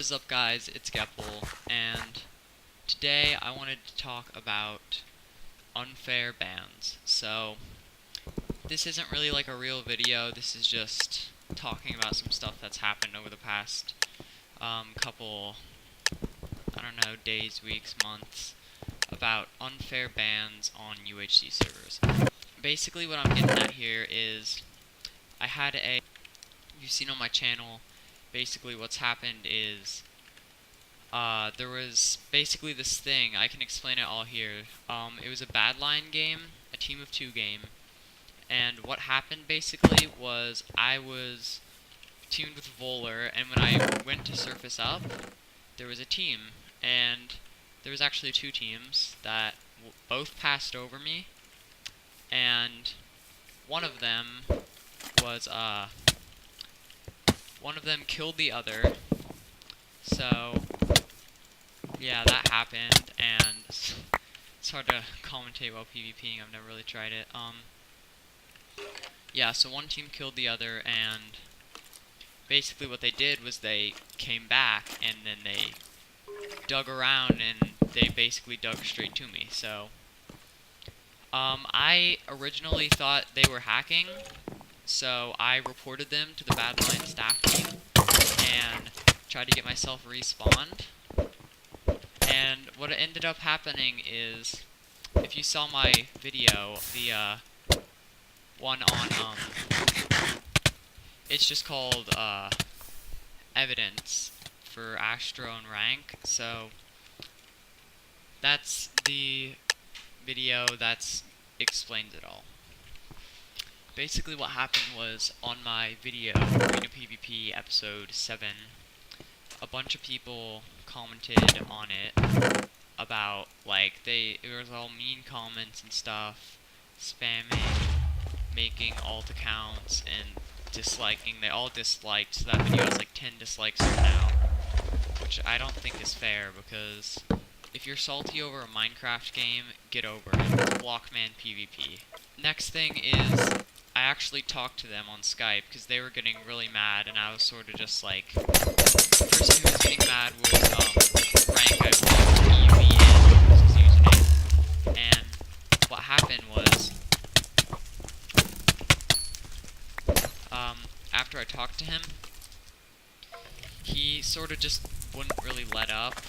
is up, guys? It's Gepple, and today I wanted to talk about unfair bans. So, this isn't really like a real video, this is just talking about some stuff that's happened over the past couple, I don't know, days, weeks, months, about unfair bans on UHC servers. Basically what I'm getting at here is, you've seen on my channel, basically what's happened is, there was basically this thing, I can explain it all here. It was a Badlion game, a team of 2 game, and what happened basically was I was teamed with Voller, and when I went to surface up, there was a team, and there was actually 2 teams that both passed over me, and one of them was, one of them killed the other, so yeah, that happened, and it's hard to commentate while PvPing, I've never really tried it. Yeah, so one team killed the other, and basically what they did was they came back, and then they dug around, and they basically dug straight to me, so I originally thought they were hacking, so I reported them to the Badlion Staff team, and tried to get myself respawned. And what ended up happening is, if you saw my video, the one on, it's just called evidence for Astro and rank, so that's the video that explains it all. Basically what happened was, on my video, Arena PvP episode 7, a bunch of people commented on it about, like, it was all mean comments and stuff, spamming, making alt accounts, and disliking. They all disliked, so that video has like 10 dislikes right now, which I don't think is fair, because if you're salty over a Minecraft game, get over it. It's Blockman PvP. Next thing is, I actually talked to them on Skype, because they were getting really mad, and I was sort of just like, the person who was getting mad was, rank, I believe, EVN was his username, and what happened was, after I talked to him, he sort of just wouldn't really let up.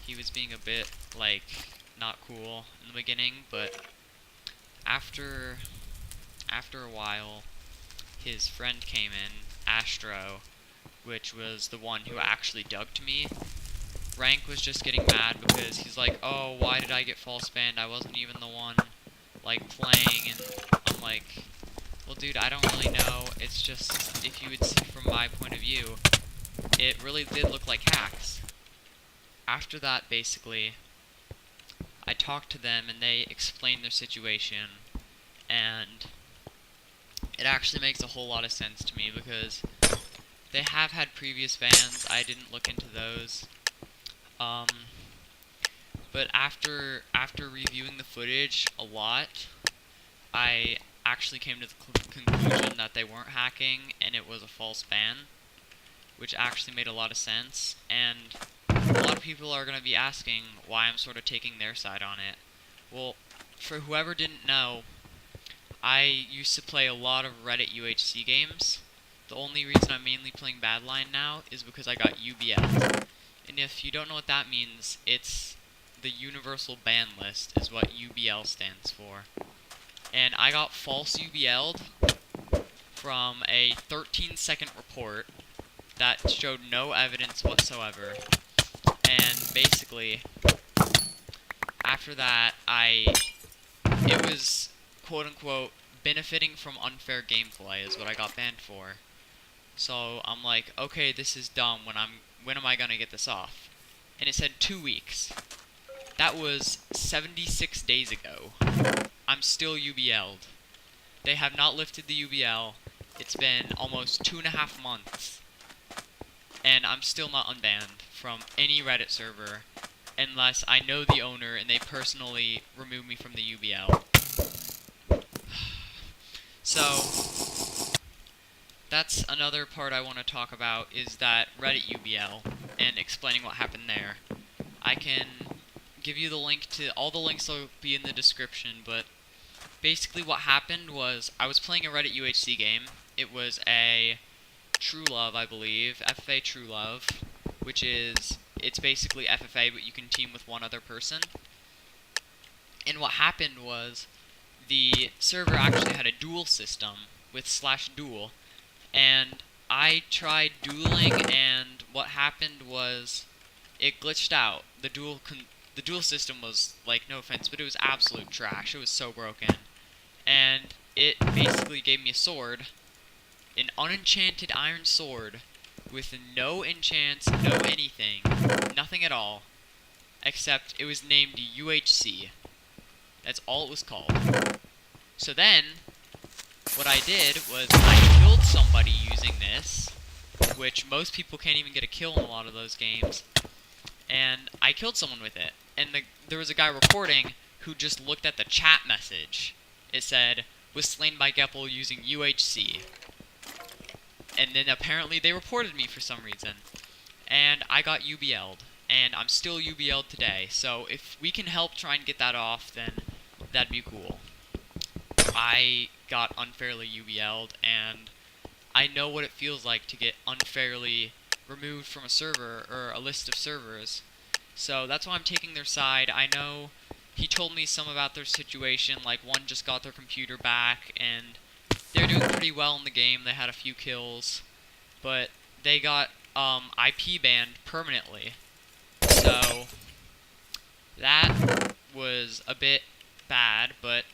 He was being a bit, like, not cool in the beginning, but after a while, his friend came in, Astro, which was the one who actually dug to me. Rank was just getting mad because he's like, oh, why did I get false banned? I wasn't even the one, like, playing, and I'm like, well, dude, I don't really know. It's just, if you would see from my point of view, it really did look like hacks. After that, basically, I talked to them, and they explained their situation, and it actually makes a whole lot of sense to me, because they have had previous bans. I didn't look into those, but after reviewing the footage a lot, I actually came to the conclusion that they weren't hacking, and it was a false ban, which actually made a lot of sense, and a lot of people are going to be asking why I'm sort of taking their side on it. Well, for whoever didn't know, I used to play a lot of Reddit UHC games. The only reason I'm mainly playing Badlion now is because I got UBL. And if you don't know what that means, it's the Universal Ban List is what UBL stands for. And I got false UBL'd from a 13-second report that showed no evidence whatsoever. And basically, after that, it was, quote-unquote, benefiting from unfair gameplay is what I got banned for. So I'm like, okay, this is dumb, when am I gonna get this off? And it said 2 weeks. That was 76 days ago. I'm still UBL'd. They have not lifted the UBL. It's been almost 2.5 months. And I'm still not unbanned from any Reddit server, unless I know the owner and they personally remove me from the UBL. So, that's another part I want to talk about, is that Reddit UBL. and explaining what happened there. I can give you the link to, all the links will be in the description, but basically what happened was I was playing a Reddit UHC game. It was a True Love, I believe, FFA True Love, which is, it's basically FFA, but you can team with one other person. And what happened was, the server actually had a duel system with /duel, and I tried dueling, and what happened was it glitched out. The duel system was, like, no offense, but it was absolute trash. It was so broken, and it basically gave me a sword, an unenchanted iron sword with no enchants, no anything, nothing at all, except it was named UHC. That's all it was called. So then, what I did was I killed somebody using this, which most people can't even get a kill in a lot of those games, and I killed someone with it. And there was a guy recording who just looked at the chat message. It said, was slain by Gepple using UHC. And then apparently they reported me for some reason. And I got UBL'd. And I'm still UBL'd today. So if we can help try and get that off, then that'd be cool. I got unfairly UBL'd, and I know what it feels like to get unfairly removed from a server, or a list of servers. So that's why I'm taking their side. I know he told me some about their situation, like one just got their computer back, and they're doing pretty well in the game. They had a few kills, but they got IP banned permanently. So that was a bit bad, but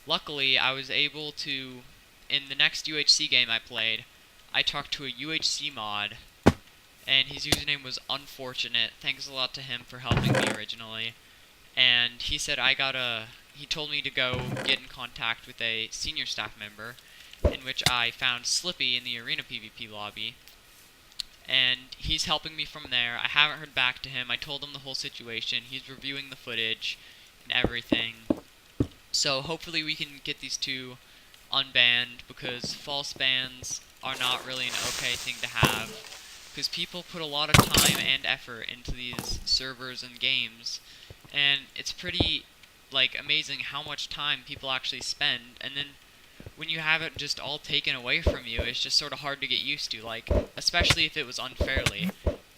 luckily I was able to, in the next UHC game I played, I talked to a UHC mod, and his username was Unfortunate. Thanks a lot to him for helping me originally. And he said he told me to go get in contact with a senior staff member, in which I found Slippy in the arena PvP lobby. And he's helping me from there. I haven't heard back to him. I told him the whole situation. He's reviewing the footage and everything. So hopefully we can get these two unbanned, because false bans are not really an okay thing to have, because people put a lot of time and effort into these servers and games, and it's pretty, like, amazing how much time people actually spend, and then when you have it just all taken away from you, it's just sort of hard to get used to, like, especially if it was unfairly.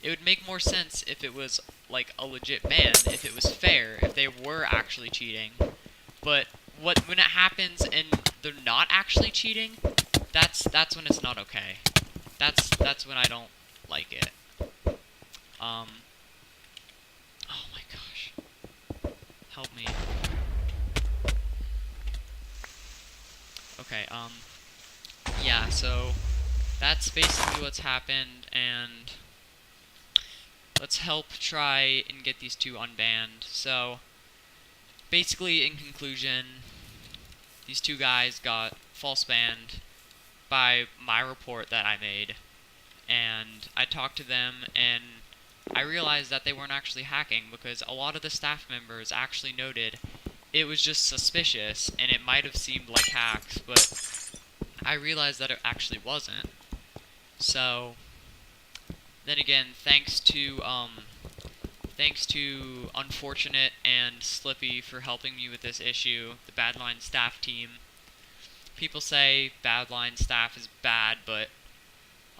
It would make more sense if it was, like, a legit ban, if it was fair, if they were actually cheating. But when it happens and they're not actually cheating, that's when it's not okay. That's when I don't like it. Oh my gosh. Help me. Okay, yeah, so that's basically what's happened, and let's help try and get these two unbanned. So basically, in conclusion, these two guys got false banned by my report that I made, and I talked to them, and I realized that they weren't actually hacking, because a lot of the staff members actually noted it was just suspicious, and it might have seemed like hacks, but I realized that it actually wasn't. So then again, thanks to Unfortunate and Slippy for helping me with this issue, the Badlion staff team. People say Badlion staff is bad, but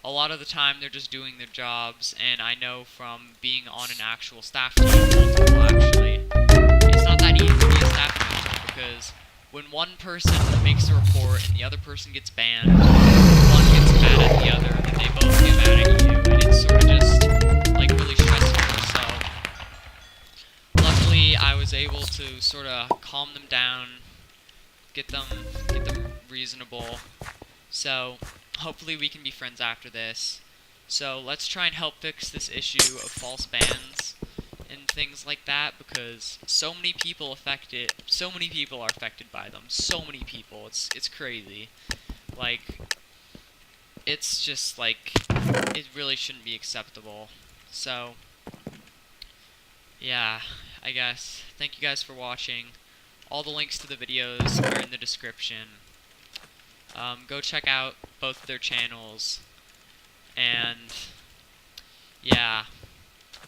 a lot of the time they're just doing their jobs, and I know from being on an actual staff team, multiple actually, it's not that easy to be a staff member, because when one person makes a report and the other person gets banned, one gets mad at the other, and then they both get mad at you, and it's sort of just, like, really stressful. So luckily I was able to sort of calm them down, get them reasonable. So hopefully we can be friends after this. So let's try and help fix this issue of false bans and things like that, because so many people are affected by them. So many people. It's crazy. Like, it's just like, it really shouldn't be acceptable. So yeah, I guess. Thank you guys for watching. All the links to the videos are in the description. Go check out both their channels, and Yeah.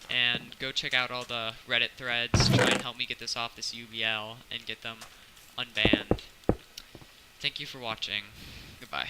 And go check out all the Reddit threads, try and help me get this off this UBL and get them unbanned. Thank you for watching. Goodbye.